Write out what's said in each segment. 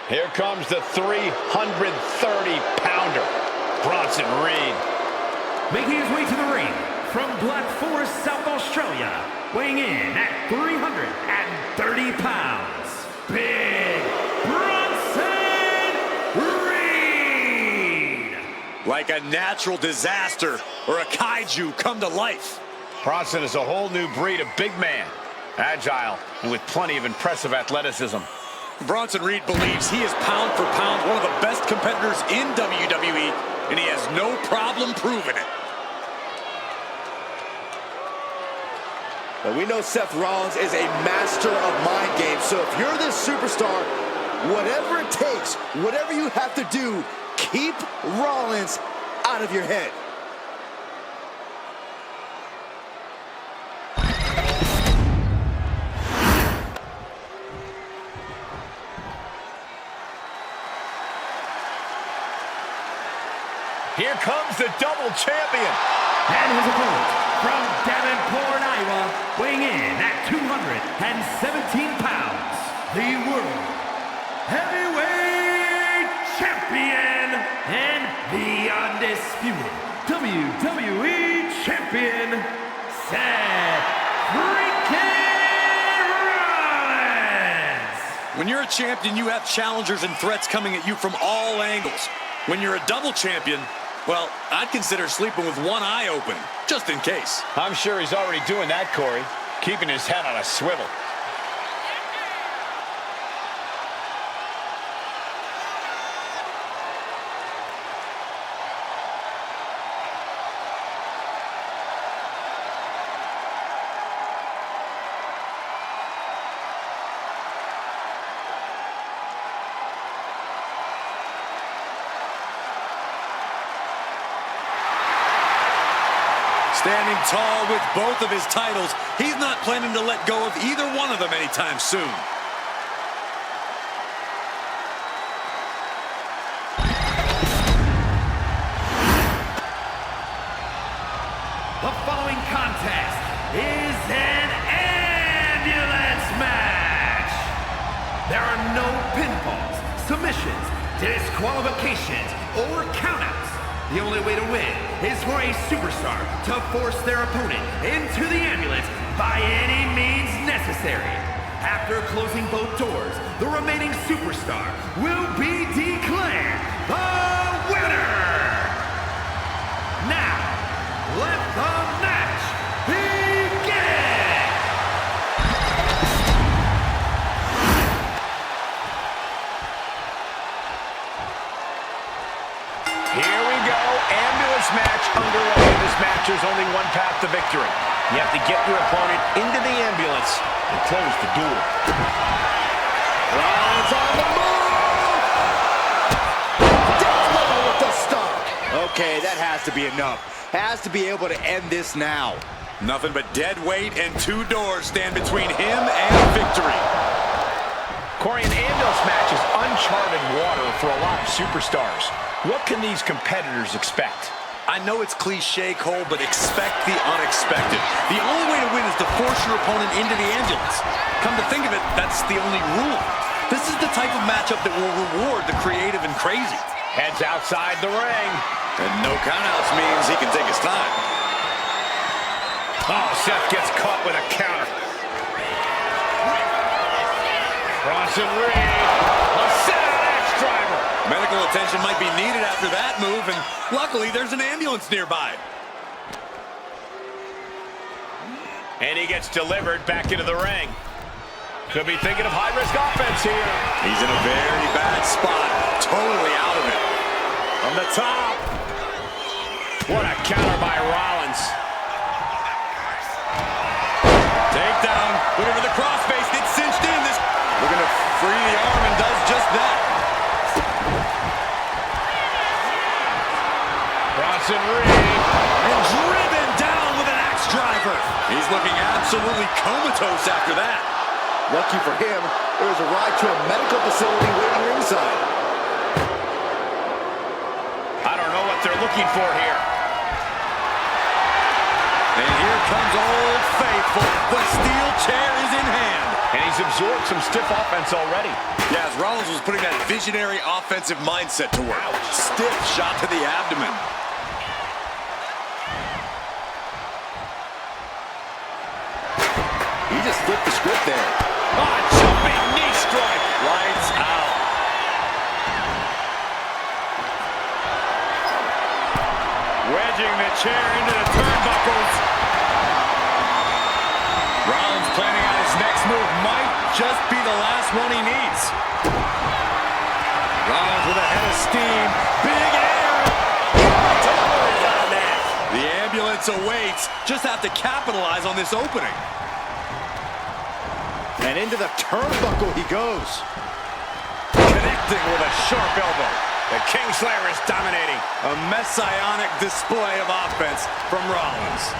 Here comes the 330-pounder, Bronson Reed. Making his way to the ring from Black Forest, South Australia, weighing in at 330 pounds, Big Bronson Reed. Like a natural disaster or a kaiju come to life. Bronson is a whole new breed of big man, agile and with plenty of impressive athleticism. Bronson Reed believes he is pound for pound one of the best competitors in WWE, and he has no problem proving it. But we know Seth Rollins is a master of mind games, so if you're this superstar, whatever it takes, whatever you have to do, keep Rollins out of your head. Here comes the double champion. And his opponent from Davenport, Iowa, weighing in at 217 pounds, the World Heavyweight Champion and the undisputed WWE Champion, Seth Freakin Rollins. When you're a champion, you have challengers and threats coming at you from all angles. When you're a double champion, well, I'd consider sleeping with one eye open, just in case. I'm sure he's already doing that, Corey, keeping his head on a swivel. Standing tall with both of his titles, he's not planning to let go of either one of them anytime soon. The following contest is an ambulance match. There are no pinfalls, submissions, disqualifications, or countouts. The only way to win is for a superstar to force their opponent into the ambulance by any means necessary. After closing both doors, the remaining superstar will be declared the winner. Now, let the match begin! Here we go, ambulance match underway. This match is only one path to victory. You have to get your opponent into the ambulance and close the door. Rollins on the move! Death level with the stop! Okay, that has to be enough. Has to be able to end this now. Nothing but dead weight and two doors stand between him and victory. Corey, an ambulance match is uncharted water for a lot of superstars. What can these competitors expect? I know it's cliche, Cole, but expect the unexpected. The only way to win is to force your opponent into the ambulance. Come to think of it, that's the only rule. This is the type of matchup that will reward the creative and crazy. Heads outside the ring. And no countouts means he can take his time. Oh, Seth gets caught with a counter. Bronson Reed, a set-out axe driver. Medical attention might be needed after that move, and luckily there's an ambulance nearby. And he gets delivered back into the ring. Could be thinking of high-risk offense here. He's in a very bad spot, totally out of it. From the top. What a counter by Rollins. Takedown, looking for the crossface, it's cinched in. This looking to free the arm and does just that. Bronson Reed. And driven down with an axe driver. He's looking absolutely comatose after that. Lucky for him, there was a ride to a medical facility waiting ringside. I don't know what they're looking for here. And here comes Old Faithful. The steel chair is in hand. And he's absorbed some stiff offense already. Yeah, as Rollins was putting that visionary offensive mindset to work. Ouch. Stiff shot to the abdomen. He just flipped the script there. Ah, jumping knee strike. Lights out. Wedging the chair into the turnbuckles. Rollins planning on his next move. Might just be the last one he needs. Rollins with a head of steam. Big air. On that. The ambulance awaits. Just have to capitalize on this opening. And into the turnbuckle he goes. Connecting with a sharp elbow. The Kingslayer is dominating. A messianic display of offense from Rollins.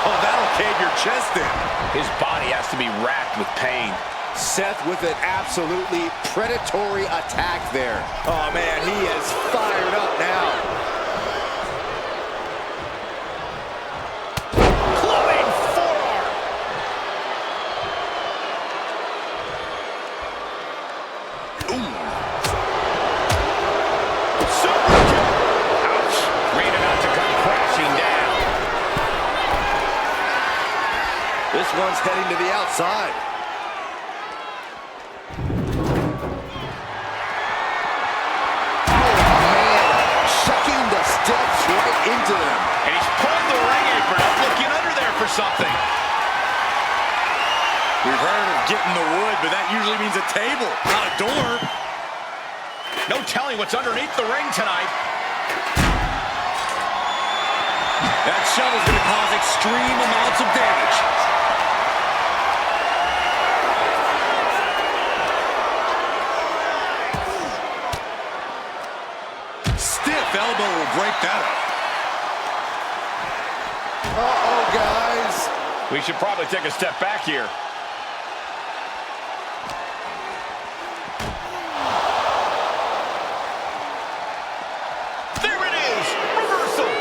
Oh, that'll cave your chest in. His body has to be racked with pain. Seth with an absolutely predatory attack there. Oh, man, he is fired up now. Clubbing forearm. Super kick. Ouch. Reed about to come crashing down. This one's heading to the outside. Shucking the steps right into them. And he's pulled the ring apron up, looking under there for something. We've heard of getting the wood, but that usually means a table, not a door. No telling what's underneath the ring tonight. That shovel's going to cause extreme amounts of damage. Stiff elbow will break that up. Uh-oh, guys. We should probably take a step back here. There it is! Reversal!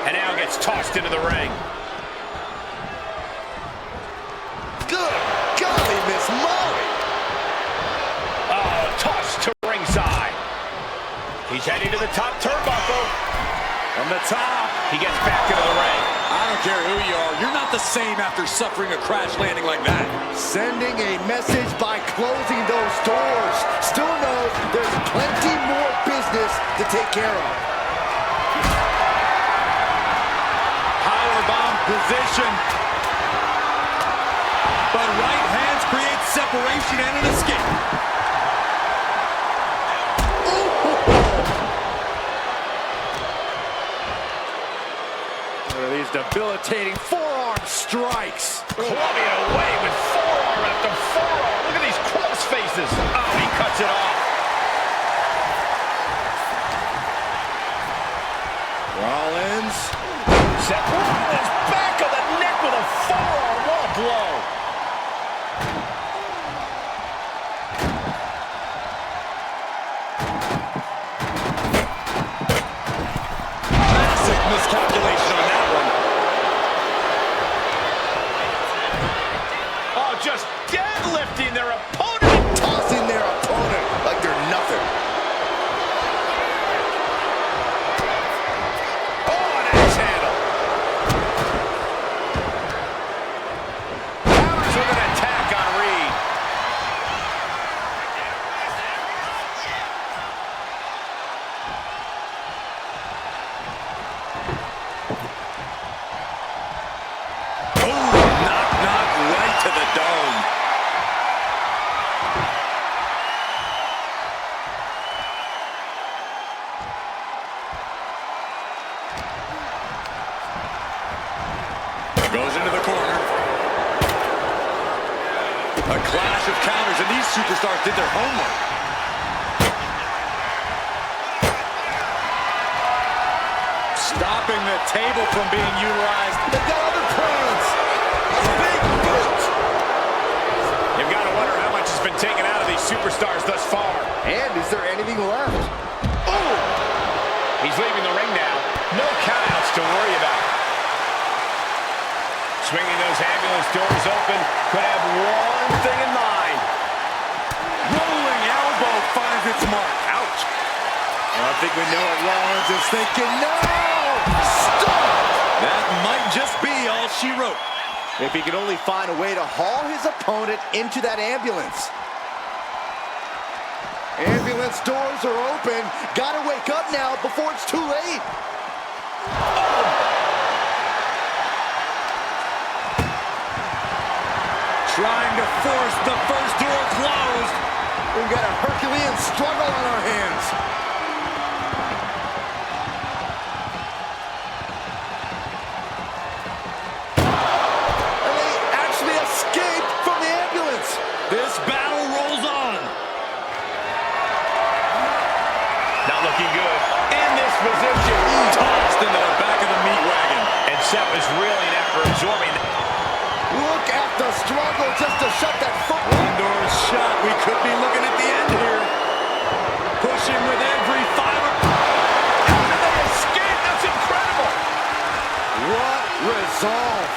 And now gets tossed into the ring. Good golly, Miss Molly. Oh, tossed to ringside. He's heading to the top turnbuckle. From the top. He gets back into the ring. I don't care who you are, you're not the same after suffering a crash landing like that. Sending a message by closing those doors. Still knows there's plenty more business to take care of. Powerbomb position. But right hands create separation and an escape. These debilitating forearm strikes. Clubbing away with forearm after forearm. Look at these cross faces. Oh, he cuts it off. Rollins. Seth Rollins back of the neck with a forearm. What a blow. Massive miscalculation on that one. Oh, just deadlifting their opponent. Tossing their opponent like they're nothing. Oh, an axe handle. Powers with an attack on Reed. Knock right to the dome. Goes into the corner. A clash of counters, and these superstars did their homework. Stopping the table from being utilized. They've got other plans. Big boot. You've got to wonder how much has been taken out of these superstars thus far. And is there anything left? Oh! He's leaving the ring now. No countouts to worry about. Swinging those ambulance doors open, could have one thing in mind. Rolling elbow finds its mark. Ouch. I think we know what Rollins is thinking. No! Stop! That might just be all she wrote. If he could only find a way to haul his opponent into that ambulance. Ambulance doors are open. Gotta wake up now before it's too late. Trying to force the first door closed. We've got a Herculean struggle on our hands. And they actually escaped from the ambulance. This battle rolls on. Not looking good. In this position. Tossed into the back of the meat wagon. And Seth is reeling after absorbing. Look at the struggle just to shut that foot. One door is shut. We could be looking at the end here. Pushing with every fiber. How did they escape? That's incredible. What resolve.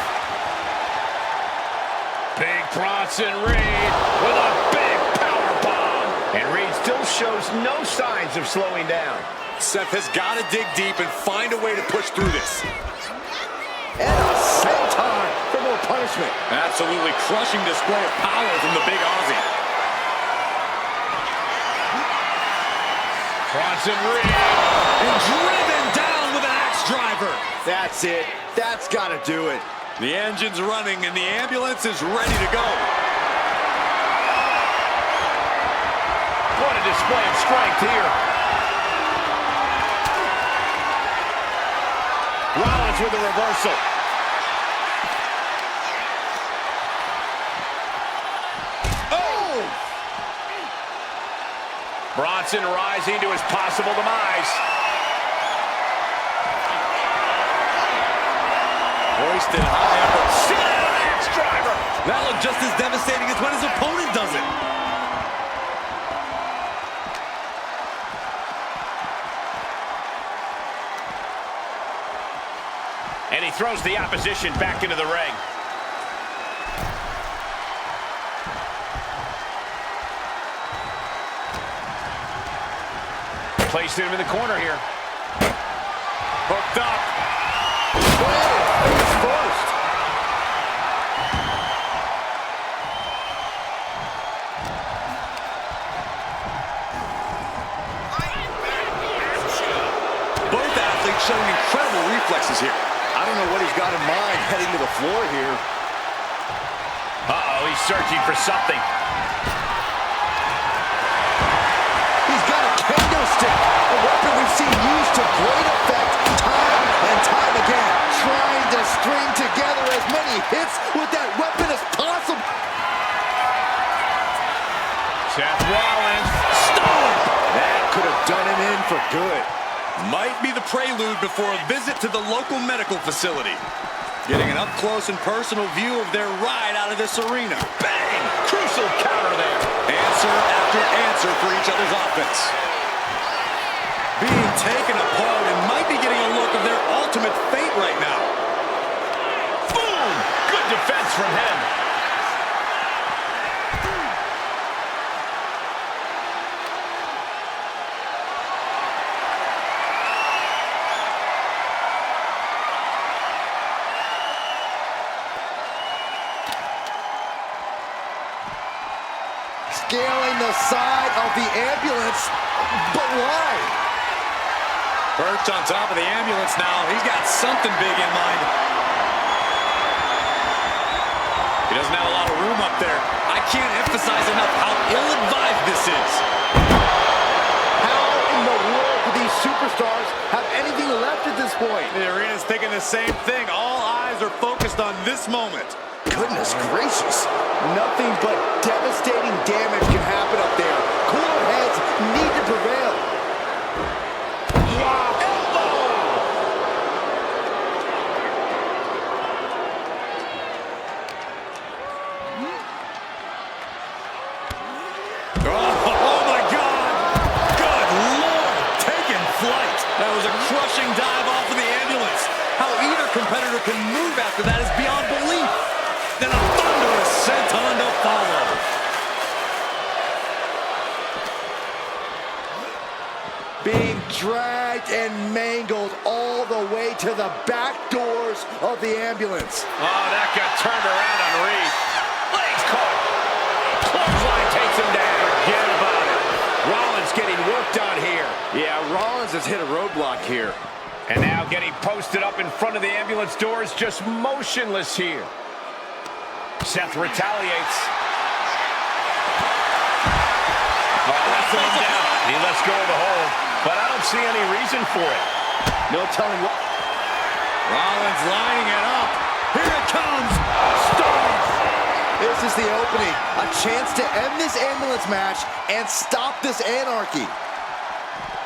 Big Bronson Reed with a big power bomb. And Reed still shows no signs of slowing down. Seth has got to dig deep and find a way to push through this. And a senton for more punishment. Absolutely crushing display of power from the big Aussie. Bronson Reed. And driven down with an axe driver. That's it. That's got to do it. The engine's running and the ambulance is ready to go. What a display of strength here. Rollins with a reversal. Oh! Bronson rising to his possible demise. Hoisted high up. Sit down, axe driver. That looked just as devastating as when his opponent does it. And he throws the opposition back into the ring. Placed him in the corner here. Hooked up. Exposed. Both athletes showing incredible reflexes here. I don't know what he's got in mind heading to the floor here. Uh-oh, he's searching for something. He's got a kendo stick, a weapon we've seen used to great effect time and time again. Trying to string together as many hits with that weapon as possible. Seth Rollins. Stop! That could have done him in for good. Might be the prelude before a visit to the local medical facility. Getting an up-close and personal view of their ride out of this arena. Bang! Crucial counter there. Answer after answer for each other's offense. Being taken apart and might be getting a look of their ultimate fate right now. Boom! Good defense from him. Scaling the side of the ambulance, but why? Perched on top of the ambulance now. He's got something big in mind. He doesn't have a lot of room up there. I can't emphasize enough how ill-advised this is. How in the world do these superstars have anything left at this point? The arena's thinking the same thing. All eyes are focused on this moment. Goodness gracious. Nothing but devastating damage can happen up there. Cooler heads need to prevail. Wow, elbow! Oh my God! Good Lord! Taking flight. That was a crushing dive off of the ambulance. How either competitor can move after that is beyond belief. Then a thunderous senton to follow. Being dragged and mangled all the way to the back doors of the ambulance. Oh, that got turned around on Reed. Legs caught. Clothesline takes him down. Forget about it. Rollins getting worked on here. Yeah, Rollins has hit a roadblock here. And now getting posted up in front of the ambulance doors, just motionless here. Seth retaliates. Oh, lets him down. He lets go of the hold, but I don't see any reason for it. No telling what. Rollins lining it up. Here it comes. Stop! This is the opening. A chance to end this ambulance match and stop this anarchy.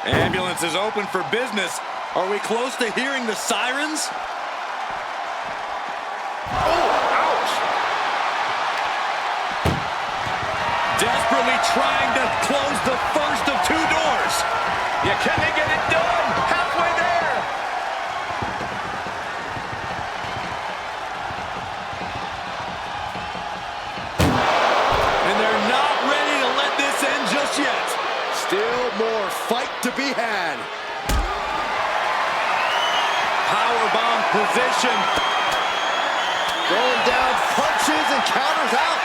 Ambulance is open for business. Are we close to hearing the sirens? Oh, ouch! Desperately trying to close the first of two doors. Yeah, can they get it done? Halfway there. And they're not ready to let this end just yet. Still more fight to be had. Powerbomb position. Going down, punches and counters out.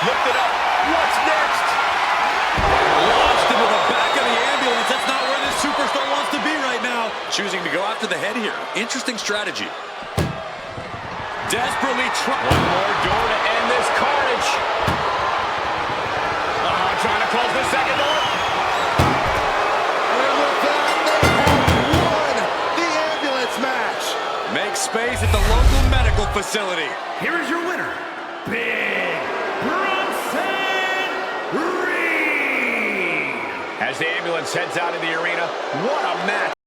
Lift it up. What's next? Launched into the back of the ambulance. That's not where this superstar wants to be right now. Choosing to go after the head here. Interesting strategy. Desperately trying. One more door to end this carnage. Trying to close the second door. And with that, they have won the ambulance match. Make space at the local medical facility. Here is your winner, Big Bronson Reed. As the ambulance heads out of the arena, what a match.